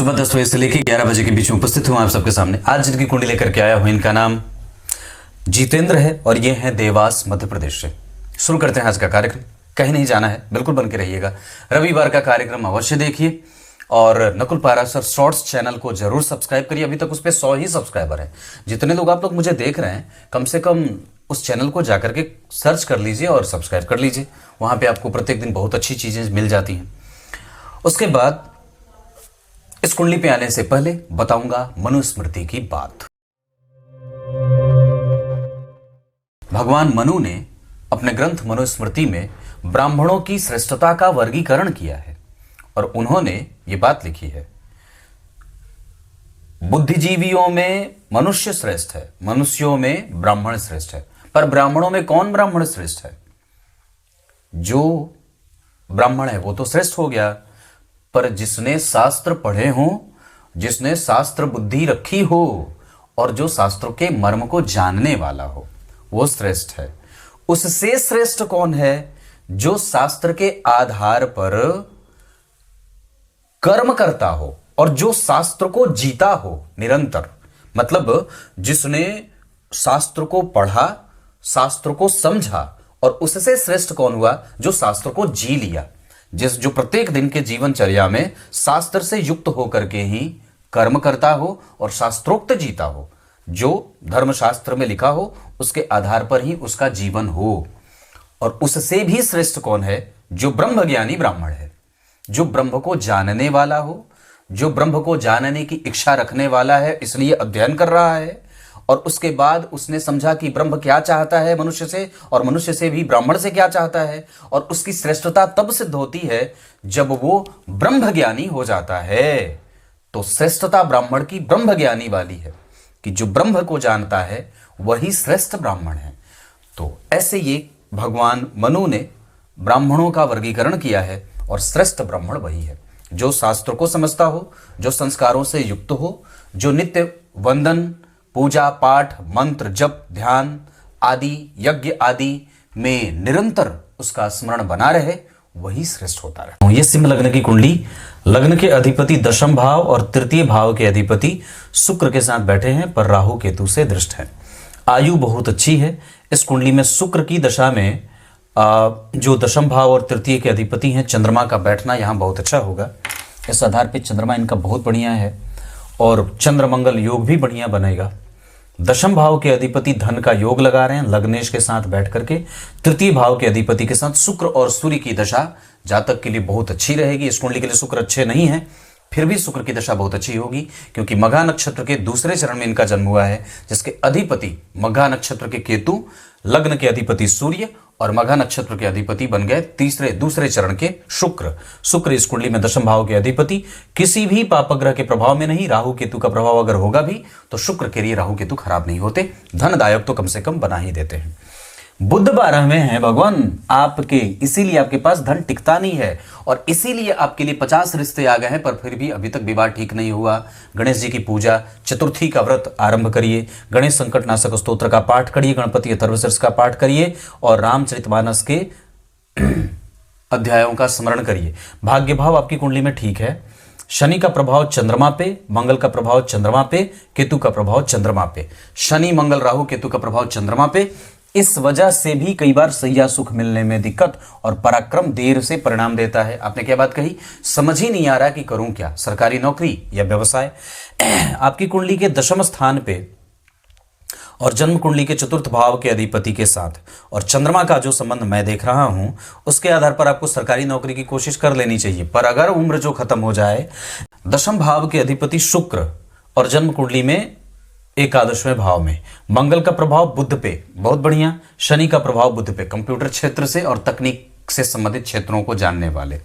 सुबह 10 बजे से लेकर 11 बजे के बीच में उपस्थित हूँ आप सबके सामने। आज जिनकी कुंडली लेकर के आया हूँ, इनका नाम जितेंद्र है और ये हैं देवास मध्य प्रदेश से। शुरू करते हैं आज का कार्यक्रम। कहीं नहीं जाना है, बिल्कुल बन के रहिएगा। रविवार का कार्यक्रम अवश्य देखिए और नकुल पाराशर शॉर्ट्स चैनल को जरूर सब्सक्राइब करिए। अभी तक उस पर 100 ही सब्सक्राइबर हैं। जितने लोग आप लोग मुझे देख रहे हैं, कम से कम उस चैनल को जाकर के सर्च कर लीजिए और सब्सक्राइब कर लीजिए। वहाँ पे आपको प्रत्येक दिन बहुत अच्छी चीज़ें मिल जाती हैं। उसके बाद इस कुंडली पे आने से पहले बताऊंगा मनुस्मृति की बात। भगवान मनु ने अपने ग्रंथ मनुस्मृति में ब्राह्मणों की श्रेष्ठता का वर्गीकरण किया है और उन्होंने ये बात लिखी है, बुद्धिजीवियों में मनुष्य श्रेष्ठ है, मनुष्यों में ब्राह्मण श्रेष्ठ है। पर ब्राह्मणों में कौन ब्राह्मण श्रेष्ठ है? जो ब्राह्मण है वो तो श्रेष्ठ हो गया, पर जिसने शास्त्र पढ़े हो, जिसने शास्त्र बुद्धि रखी हो और जो शास्त्रों के मर्म को जानने वाला हो, वो श्रेष्ठ है। उससे श्रेष्ठ कौन है? जो शास्त्र के आधार पर कर्म करता हो और जो शास्त्र को जीता हो निरंतर। मतलब जिसने शास्त्र को पढ़ा, शास्त्र को समझा, और उससे श्रेष्ठ कौन हुआ? जो शास्त्र को जी लिया, जो प्रत्येक दिन के जीवनचर्या में शास्त्र से युक्त होकर के ही कर्म करता हो और शास्त्रोक्त जीता हो, जो धर्मशास्त्र में लिखा हो उसके आधार पर ही उसका जीवन हो। और उससे भी श्रेष्ठ कौन है? जो ब्रह्मज्ञानी ब्राह्मण है, जो ब्रह्म को जानने वाला हो, जो ब्रह्म को जानने की इच्छा रखने वाला है, इसलिए अध्ययन कर रहा है और उसके बाद उसने समझा कि ब्रह्म क्या चाहता है मनुष्य से और मनुष्य से भी ब्राह्मण से क्या चाहता है। और उसकी श्रेष्ठता तब सिद्ध होती है जब वो ब्रह्मज्ञानी हो जाता है। तो श्रेष्ठता ब्राह्मण की ब्रह्मज्ञानी वाली है कि जो ब्रह्म को जानता है वही श्रेष्ठ ब्राह्मण है। तो ऐसे ये भगवान मनु ने ब्राह्मणों का वर्गीकरण किया है और श्रेष्ठ ब्राह्मण वही है जो शास्त्र को समझता हो, जो संस्कारों से युक्त हो, जो नित्य वंदन, पूजा पाठ, मंत्र जप, ध्यान आदि, यज्ञ आदि में निरंतर उसका स्मरण बना रहे, वही श्रेष्ठ होता रहे। ये सिंह लग्न की कुंडली, लग्न के अधिपति दशम भाव और तृतीय भाव के अधिपति शुक्र के साथ बैठे हैं, पर राहु केतु से दृष्ट है। आयु बहुत अच्छी है। इस कुंडली में शुक्र की दशा में जो दशम भाव और तृतीय के अधिपति हैं, चंद्रमा का बैठना यहाँ बहुत अच्छा होगा। इस आधार पर चंद्रमा इनका बहुत बढ़िया है और चंद्र मंगल योग भी बढ़िया बनेगा। दशम भाव के अधिपति धन का योग लगा रहे हैं लग्नेश के साथ बैठ करके। तृतीय भाव के अधिपति के साथ शुक्र और सूर्य की दशा जातक के लिए बहुत अच्छी रहेगी। इस कुंडली के लिए शुक्र अच्छे नहीं है, फिर भी शुक्र की दशा बहुत अच्छी होगी क्योंकि मघा नक्षत्र के दूसरे चरण में इनका जन्म हुआ है, जिसके अधिपति मघा नक्षत्र के केतु, लग्न के अधिपति सूर्य और मघा नक्षत्र के अधिपति बन गए दूसरे चरण के शुक्र। शुक्र इस कुंडली में दशम भाव के अधिपति, किसी भी पापग्रह के प्रभाव में नहीं। राहु केतु का प्रभाव अगर होगा भी तो शुक्र के लिए राहु केतु खराब नहीं होते, धनदायक तो कम से कम बना ही देते हैं। बुध 12वें हैं भगवान आपके, इसीलिए आपके पास धन टिकता नहीं है और इसीलिए आपके लिए 50 रिश्ते आ गए हैं, पर फिर भी अभी तक विवाह ठीक नहीं हुआ। गणेश जी की पूजा, चतुर्थी का व्रत आरंभ करिए, गणेश संकटनाशक स्तोत्र का पाठ करिए, गणपति अथर्वशीर्ष का पाठ करिए और रामचरितमानस के अध्यायों का स्मरण करिए। भाग्य भाव आपकी कुंडली में ठीक है। शनि का प्रभाव चंद्रमा पे, मंगल का प्रभाव चंद्रमा पे, केतु का प्रभाव चंद्रमा पे। शनि मंगल राहु केतु का प्रभाव चंद्रमा पे, इस वजह से भी कई बार सैया सुख मिलने में दिक्कत और पराक्रम देर से परिणाम देता है। आपने क्या बात कही, समझ ही नहीं आ रहा कि करूं क्या, सरकारी नौकरी या व्यवसाय। आपकी कुंडली के दशम स्थान पे और जन्म कुंडली के चतुर्थ भाव के अधिपति के साथ और चंद्रमा का जो संबंध मैं देख रहा हूं, उसके आधार पर आपको सरकारी नौकरी की कोशिश कर लेनी चाहिए। पर अगर उम्र जो खत्म हो जाए, दशम भाव के अधिपति शुक्र और जन्म कुंडली में एकादशवें भाव में, मंगल का प्रभाव बुध पे बहुत बढ़िया, शनि का प्रभाव बुध पे, कंप्यूटर क्षेत्र से और तकनीक से संबंधित क्षेत्रों को जानने वाले।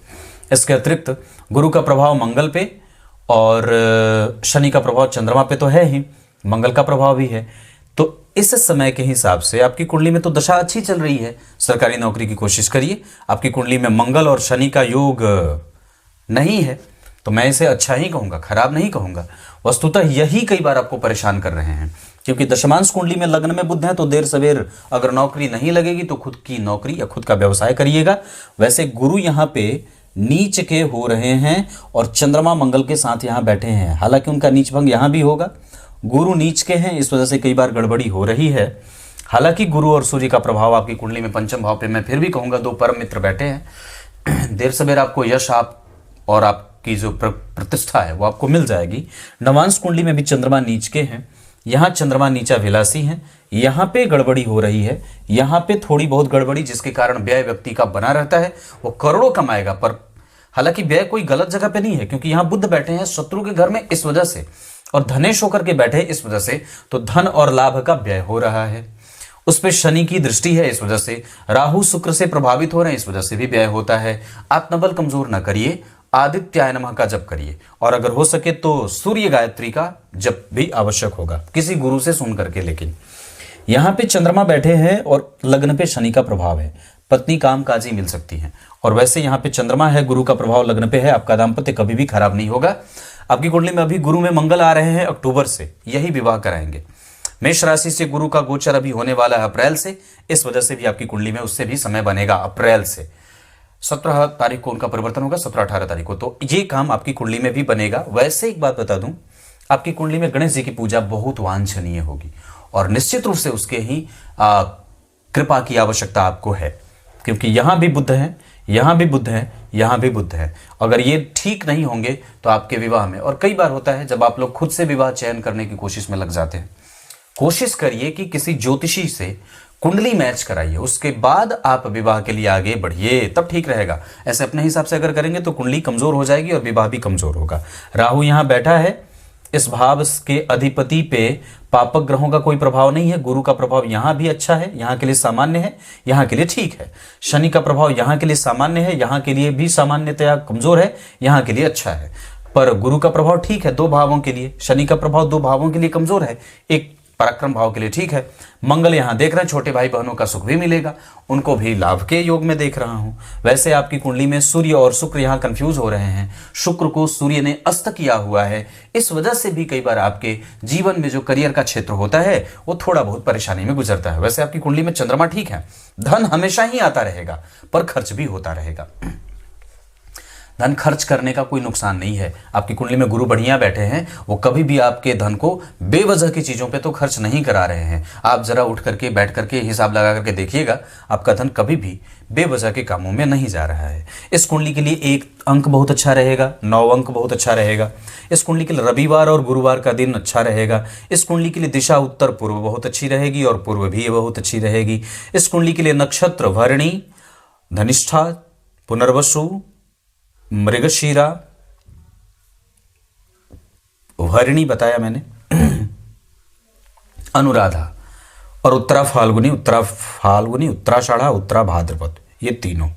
इसके अतिरिक्त गुरु का प्रभाव मंगल पे और शनि का प्रभाव चंद्रमा पे तो है ही, मंगल का प्रभाव भी है। तो इस समय के हिसाब से आपकी कुंडली में तो दशा अच्छी चल रही है, सरकारी नौकरी की कोशिश करिए। आपकी कुंडली में मंगल और शनि का योग नहीं है तो मैं इसे अच्छा ही कहूँगा, खराब नहीं कहूँगा। वस्तुतः यही कई बार आपको परेशान कर रहे हैं क्योंकि दशमांश कुंडली में लग्न में बुध है, तो देर सवेर अगर नौकरी नहीं लगेगी तो खुद की नौकरी या खुद का व्यवसाय करिएगा। वैसे गुरु यहाँ पे नीच के हो रहे हैं और चंद्रमा मंगल के साथ यहाँ बैठे हैं। हालांकि उनका नीच भंग यहाँ भी होगा, गुरु नीच के हैं, इस वजह से कई बार गड़बड़ी हो रही है। हालांकि गुरु और सूर्य का प्रभाव आपकी कुंडली में पंचम भाव पे, मैं फिर भी कहूंगा, दो परम मित्र बैठे हैं। देर सवेर आपको यश आप और आपकी जो प्रतिष्ठा है वो आपको मिल जाएगी। नवांश कुंडली में भी चंद्रमा नीच के हैं, यहाँ चंद्रमा नीचा विलासी है, यहाँ पे गड़बड़ी हो रही है, यहाँ पे थोड़ी बहुत गड़बड़ी, जिसके कारण व्यय व्यक्ति का बना रहता है। वो करोड़ों कमाएगा, पर हालांकि व्यय कोई गलत जगह पे नहीं है, क्योंकि यहाँ बुध बैठे हैं शत्रु के घर में इस वजह से, और धनेश होकर के बैठे हैं इस वजह से, तो धन और लाभ का व्यय हो रहा है। उस पर शनि की दृष्टि है, इस वजह से राहु शुक्र से प्रभावित हो रहे हैं, इस वजह से भी व्यय होता है। आत्मबल कमजोर ना करिए, आदित्याय नमः का जप करिए, और अगर हो सके तो सूर्य गायत्री का जप भी आवश्यक होगा, किसी गुरु से सुन करके। लेकिन यहाँ पे चंद्रमा बैठे हैं और लग्न पे शनि का प्रभाव है, पत्नी कामकाजी मिल सकती है। और वैसे यहाँ पे चंद्रमा है, गुरु का प्रभाव लग्न पे है, आपका दाम्पत्य कभी भी खराब नहीं होगा। आपकी कुंडली में अभी गुरु में मंगल आ रहे हैं, अक्टूबर से यही विवाह कराएंगे। मेष राशि से गुरु का गोचर अभी होने वाला है अप्रैल से, इस वजह से भी आपकी कुंडली में उससे भी समय बनेगा अप्रैल से। 17 तारीख को उनका परिवर्तन होगा, 17-18 तारीख को, तो ये काम आपकी कुंडली में भी बनेगा। वैसे एक बात बता दूं, आपकी कुंडली में गणेश जी की पूजा बहुत वांछनीय होगी, और निश्चित रूप से उसके ही कृपा की आवश्यकता आपको है, क्योंकि यहां भी बुध है, यहां भी बुध है, यहां भी बुध है। अगर ये ठीक नहीं होंगे तो आपके विवाह में, और कई बार होता है जब आप लोग खुद से विवाह चयन करने की कोशिश में लग जाते हैं, कोशिश करिए कि किसी ज्योतिषी से कुंडली मैच कराइए, उसके बाद आप विवाह के लिए आगे बढ़िए, तब ठीक रहेगा। ऐसे अपने हिसाब से अगर करेंगे तो कुंडली कमजोर हो जाएगी और विवाह भी कमजोर होगा। राहु यहां बैठा है, इस भाव के अधिपति पे पापक ग्रहों का कोई प्रभाव नहीं है। गुरु का प्रभाव यहां भी अच्छा है, यहां के लिए सामान्य है, यहां के लिए ठीक है। शनि का प्रभाव यहां के लिए सामान्य है, यहां के लिए भी सामान्यतया कमजोर है, यहां के लिए अच्छा है। पर गुरु का प्रभाव ठीक है दो भावों के लिए, शनि का प्रभाव दो भावों के लिए कमजोर है, एक पराक्रम भाव के लिए ठीक है। मंगल यहां देख रहे हैं, छोटे भाई बहनों का सुख भी मिलेगा, उनको भी लाभ के योग में देख रहा हूं। वैसे आपकी कुंडली में सूर्य और शुक्र यहां कंफ्यूज हो रहे हैं, शुक्र को सूर्य ने अस्त किया हुआ है, इस वजह से भी कई बार आपके जीवन में जो करियर का क्षेत्र होता है वो थोड़ा बहुत परेशानी में गुजरता है। वैसे आपकी कुंडली में चंद्रमा ठीक है, धन हमेशा ही आता रहेगा, पर खर्च भी होता रहेगा। धन खर्च करने का कोई नुकसान नहीं है। आपकी कुंडली में गुरु बढ़िया बैठे हैं, वो कभी भी आपके धन को बेवजह की चीजों पे तो खर्च नहीं करा रहे हैं। आप जरा उठ करके बैठ करके हिसाब लगा करके देखिएगा, आपका धन कभी भी बेवजह के कामों में नहीं जा रहा है। इस कुंडली के लिए 1 अंक बहुत अच्छा रहेगा, 9 अंक बहुत अच्छा रहेगा। इस कुंडली के लिए रविवार और गुरुवार का दिन अच्छा रहेगा। इस कुंडली के लिए दिशा उत्तर पूर्व बहुत अच्छी रहेगी और पूर्व भी बहुत अच्छी रहेगी। इस कुंडली के लिए नक्षत्र भरणी, धनिष्ठा, पुनर्वसु, मृगशीरा, भरणी बताया मैंने, अनुराधा और उत्तरा फाल्गुनी, उत्तराषाढ़ा, उत्तरा भाद्रपद, ये तीनों।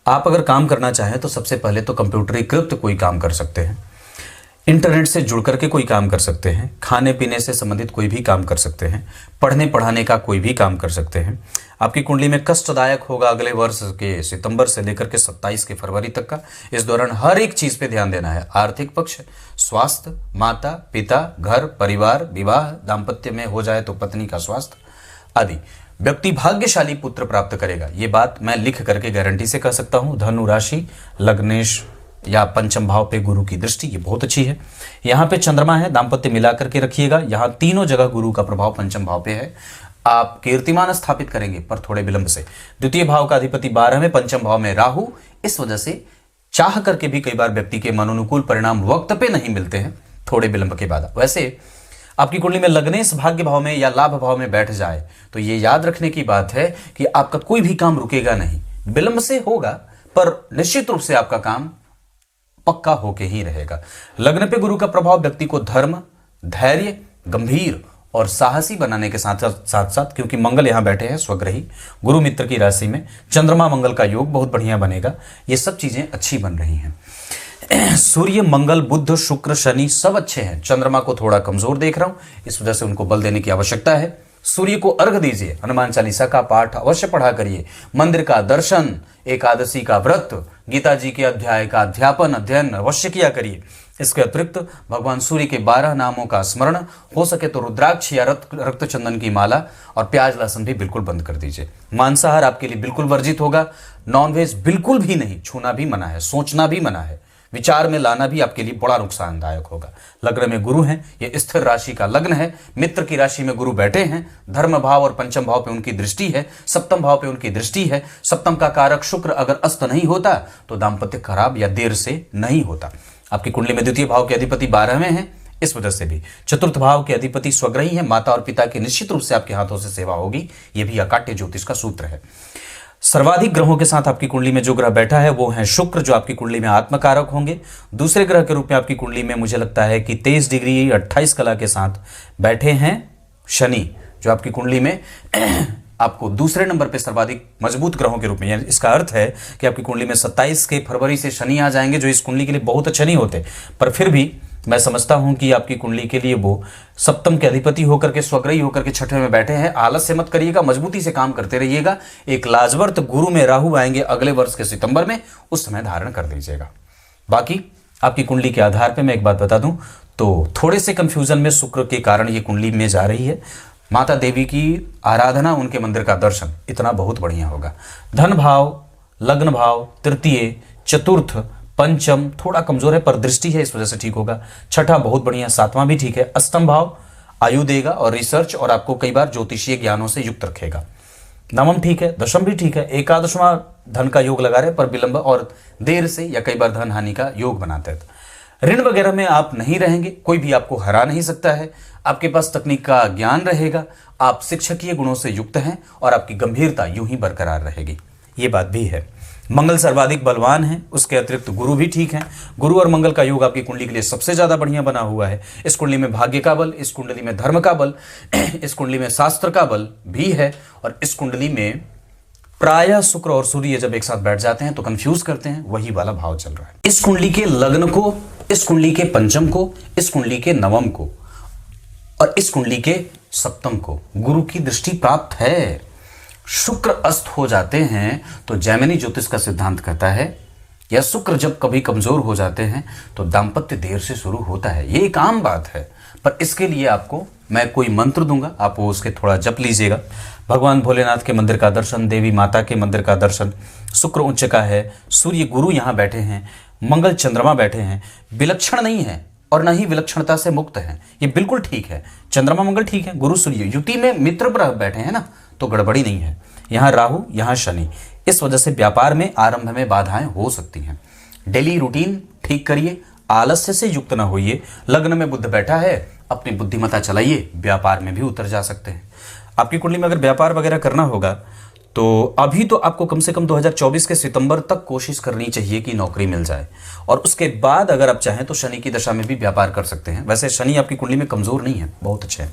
आप अगर काम करना चाहें तो सबसे पहले तो कंप्यूटरीकृत कोई काम कर सकते हैं, इंटरनेट से जुड़ करके कोई काम कर सकते हैं, खाने पीने से संबंधित कोई भी काम कर सकते हैं, पढ़ने पढ़ाने का कोई भी काम कर सकते हैं। आपकी कुंडली में कष्टदायक होगा अगले वर्ष के सितंबर से लेकर के 27 के फरवरी तक का। इस दौरान हर एक चीज पे ध्यान देना है, आर्थिक पक्ष, स्वास्थ्य, माता पिता, घर परिवार, विवाह, दाम्पत्य में हो जाए तो पत्नी का स्वास्थ्य आदि। व्यक्ति भाग्यशाली पुत्र प्राप्त करेगा, ये बात मैं लिख करके गारंटी से कह सकता हूं। धनु राशि, लग्नेश या पंचम भाव पे गुरु की दृष्टि ये बहुत अच्छी है। यहाँ पे चंद्रमा है, दाम्पत्य मिला करके रखिएगा। यहाँ तीनों जगह गुरु का प्रभाव पंचम भाव पे है। आप कीर्तिमान स्थापित करेंगे पर थोड़े विलंब से। द्वितीय भाव का अधिपति 12 में, पंचम भाव में राहु, इस वजह से चाह करके भी कई बार व्यक्ति के मनोनुकूल परिणाम वक्त पे नहीं मिलते हैं, थोड़े विलंब के बाद। वैसे आपकी कुंडली में लग्नेश भाग्य भाव में या लाभ भाव में बैठ जाए तो ये याद रखने की बात है कि आपका कोई भी काम रुकेगा नहीं, विलंब से होगा पर निश्चित रूप से आपका काम पक्का होके ही रहेगा। लग्न पे गुरु का प्रभाव व्यक्ति को धर्म, धैर्य, गंभीर और साहसी बनाने के साथ साथ क्योंकि मंगल यहां बैठे हैं स्वग्रही गुरु मित्र की राशि में, चंद्रमा मंगल का योग बहुत बढ़िया बनेगा। ये सब चीजें अच्छी बन रही हैं। सूर्य, मंगल, बुध, शुक्र, शनि सब अच्छे हैं। चंद्रमा को थोड़ा कमजोर देख रहा हूं, इस वजह से उनको बल देने की आवश्यकता है। सूर्य को अर्घ दीजिए, हनुमान चालीसा का पाठ अवश्य पढ़ा करिए, मंदिर का दर्शन, एकादशी का व्रत, गीता जी के अध्याय का अध्यापन अध्ययन अवश्य किया करिए। इसके अतिरिक्त भगवान सूर्य के 12 नामों का स्मरण, हो सके तो रुद्राक्ष या रक्त चंदन की माला, और प्याज लहसुन भी बिल्कुल बंद कर दीजिए। मांसाहार आपके लिए बिल्कुल वर्जित होगा, नॉनवेज बिल्कुल भी नहीं, छूना भी मना है, सोचना भी मना है, विचार में लाना भी आपके लिए बड़ा नुकसानदायक होगा। लग्न में गुरु हैं, ये स्थिर राशि का लग्न है, मित्र की राशि में गुरु बैठे हैं, धर्म भाव और पंचम भाव पे उनकी दृष्टि है, सप्तम भाव पे उनकी दृष्टि है। सप्तम का कारक शुक्र अगर अस्त नहीं होता तो दाम्पत्य खराब या देर से नहीं होता। आपकी कुंडली में द्वितीय भाव के अधिपति 12वें हैं, इस वजह से भी चतुर्थ भाव के अधिपति स्वग्रही है, माता और पिता की निश्चित रूप से आपके हाथों से सेवा होगी, यह भी अकाट्य ज्योतिष का सूत्र है। सर्वाधिक ग्रहों के साथ आपकी कुंडली में जो ग्रह बैठा है वो है शुक्र, जो आपकी कुंडली में आत्मकारक होंगे। दूसरे ग्रह के रूप में आपकी कुंडली में मुझे लगता है कि 23 डिग्री 28 कला के साथ बैठे हैं शनि, जो आपकी कुंडली में आपको दूसरे नंबर पे सर्वाधिक मजबूत ग्रहों के रूप में, यानी इसका अर्थ है कि आपकी कुंडली में 27 के फरवरी से शनि आ जाएंगे, जो इस कुंडली के लिए बहुत अच्छे नहीं होते, पर फिर भी मैं समझता हूं कि आपकी कुंडली के लिए वो सप्तम के अधिपति होकर के स्वग्रही होकर के छठे में बैठे हैं। आलस्य मत करिएगा, मजबूती से काम करते रहिएगा। एक लाजवर्त गुरु में राहु आएंगे अगले वर्ष के सितंबर में, उस समय धारण कर दीजिएगा। बाकी आपकी कुंडली के आधार पर मैं एक बात बता दूं तो थोड़े से कंफ्यूजन में शुक्र के कारण ये कुंडली में जा रही है। माता देवी की आराधना, उनके मंदिर का दर्शन, इतना बहुत बढ़िया होगा। धन भाव, लग्न भाव, तृतीय, चतुर्थ, पंचम थोड़ा कमजोर है पर दृष्टि है, इस वजह से ठीक होगा। छठा बहुत बढ़िया, सातवां भी ठीक है। अष्टम भाव आयु देगा और रिसर्च और आपको कई बार ज्योतिषीय ज्ञानों से युक्त रखेगा। नवम ठीक है, दशम भी ठीक है। एकादशवां धन का योग लगा रहे पर विलंब और देर से या कई बार धन हानि का योग बनाते हैं। ऋण वगैरह में आप नहीं रहेंगे, कोई भी आपको हरा नहीं सकता है। आपके पास तकनीक का ज्ञान रहेगा, आप शिक्षकीय गुणों से युक्त हैं और आपकी गंभीरता यूं ही बरकरार रहेगी, ये बात भी है। मंगल सर्वाधिक बलवान है, उसके अतिरिक्त गुरु भी ठीक है। गुरु और मंगल का योग आपकी कुंडली के लिए सबसे ज्यादा बढ़िया बना हुआ है। इस कुंडली में भाग्य का बल, इस कुंडली में धर्म का बल, इस कुंडली में शास्त्र का बल भी है, और इस कुंडली में प्रायः शुक्र और सूर्य जब एक साथ बैठ जाते हैं तो कंफ्यूज करते हैं, वही वाला भाव चल रहा है। इस कुंडली के लग्न को, इस कुंडली के पंचम को, इस कुंडली के नवम को और इस कुंडली के सप्तम को गुरु की दृष्टि प्राप्त है। शुक्र अस्त हो जाते हैं तो जैमिनी ज्योतिष का सिद्धांत कहता है, या शुक्र जब कभी कमजोर हो जाते हैं तो दाम्पत्य देर से शुरू होता है। ये एक आम बात है, पर इसके लिए आपको मैं कोई मंत्र दूंगा, आप वो उसके थोड़ा जप लीजिएगा। भगवान भोलेनाथ के मंदिर का दर्शन, देवी माता के मंदिर का दर्शन। शुक्र उच्च का है, सूर्य गुरु यहाँ बैठे हैं, मंगल चंद्रमा बैठे हैं, विलक्षण नहीं है और न ही विलक्षणता से मुक्त है, ये बिल्कुल ठीक है। चंद्रमा मंगल ठीक है, गुरु सूर्य युति में मित्र ग्रह बैठे हैं ना, तो गड़बड़ी नहीं है। यहाँ राहु, यहाँ शनि, इस वजह से व्यापार में आरंभ में बाधाएं हो सकती हैं। डेली रूटीन ठीक करिए, आलस्य से युक्त ना होइए। लग्न में बुध बैठा है, अपनी बुद्धिमत्ता चलाइए, व्यापार में भी उतर जा सकते हैं। आपकी कुंडली में अगर व्यापार वगैरह करना होगा तो अभी तो आपको कम से कम 2024 के सितंबर तक कोशिश करनी चाहिए कि नौकरी मिल जाए, और उसके बाद अगर आप चाहें तो शनि की दशा में भी व्यापार कर सकते हैं। वैसे शनि आपकी कुंडली में कमजोर नहीं है, बहुत अच्छे हैं,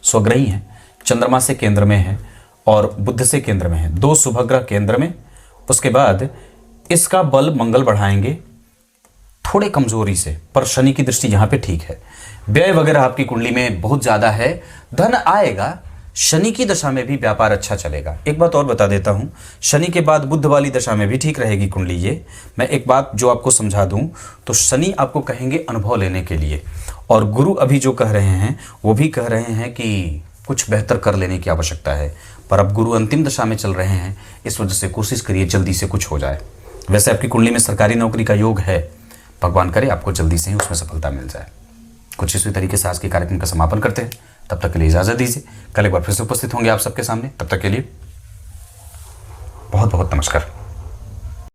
स्वग्रही हैं, चंद्रमा से केंद्र में है और बुध से केंद्र में है, 2 शुभ ग्रह केंद्र में। उसके बाद इसका बल मंगल बढ़ाएंगे थोड़े कमजोरी से, पर शनि की दृष्टि यहाँ पे ठीक है। व्यय वगैरह आपकी कुंडली में बहुत ज्यादा है, धन आएगा, शनि की दशा में भी व्यापार अच्छा चलेगा। एक बात और बता देता हूं, शनि के बाद बुध वाली दशा में भी ठीक रहेगी कुंडली। ये मैं एक बात जो आपको समझा दूं तो शनि आपको कहेंगे अनुभव लेने के लिए, और गुरु अभी जो कह रहे हैं वो भी कह रहे हैं कि कुछ बेहतर कर लेने की आवश्यकता है, पर अब गुरु अंतिम दशा में चल रहे हैं, इस वजह से कोशिश करिए जल्दी से कुछ हो जाए। वैसे आपकी कुंडली में सरकारी नौकरी का योग है, भगवान करे आपको जल्दी से ही उसमें सफलता मिल जाए। कुछ इसी तरीके से आज के कार्यक्रम का समापन करते हैं, तब तक के लिए इजाजत दीजिए। कल एक बार फिर से उपस्थित होंगे आप सबके सामने, तब तक के लिए बहुत बहुत नमस्कार।